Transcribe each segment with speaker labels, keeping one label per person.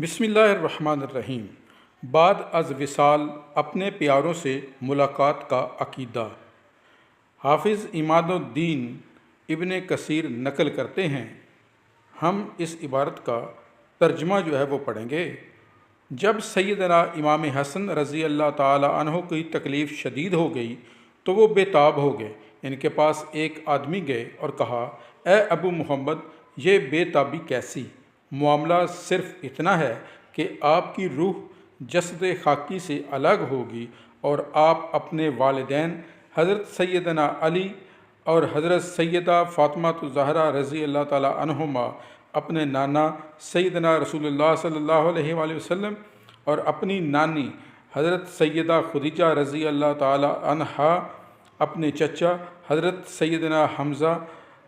Speaker 1: بسم اللہ الرحمن الرحیم۔ بعد از وصال اپنے پیاروں سے ملاقات کا عقیدہ۔ حافظ عماد الدین ابن کثیر نقل کرتے ہیں، ہم اس عبارت کا ترجمہ وہ پڑھیں گے۔ جب سیدنا امام حسن رضی اللہ تعالی عنہ کی تکلیف شدید ہو گئی تو وہ بے تاب ہو گئے۔ ان کے پاس ایک آدمی گئے اور کہا، اے ابو محمد، یہ بے تابی کیسی؟ معاملہ صرف اتنا ہے کہ آپ کی روح جسد خاکی سے الگ ہوگی اور آپ اپنے والدین حضرت سیدنا علی اور حضرت سیدہ فاطمہ الزہرا رضی اللہ تعالیٰ عنہما، اپنے نانا سیدنا رسول اللہ صلی اللہ علیہ وآلہ وسلم اور اپنی نانی حضرت سیدہ خدیجہ رضی اللہ تعالیٰ عنہا، اپنے چچا حضرت سیدنا حمزہ،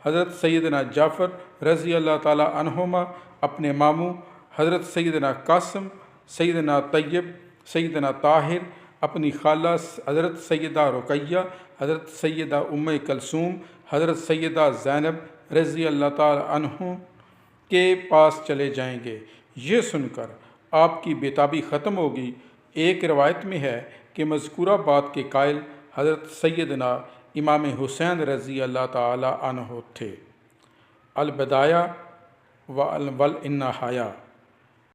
Speaker 1: حضرت سیدنا جعفر رضی اللہ تعالیٰ عنہما، اپنے ماموں حضرت سیدنا قاسم، سیدنا طیب، سیدنا طاہر، اپنی خالہ حضرت سیدہ رقیہ، حضرت سیدہ ام کلثوم، حضرت سیدہ زینب رضی اللہ تعالیٰ عنہ کے پاس چلے جائیں گے۔ یہ سن کر آپ کی بےتابی ختم ہوگی۔ ایک روایت میں ہے کہ مذکورہ بات کے قائل حضرت سیدنا امام حسین رضی اللہ تعالیٰ عنہ تھے۔ البدایہ والنہایہ۔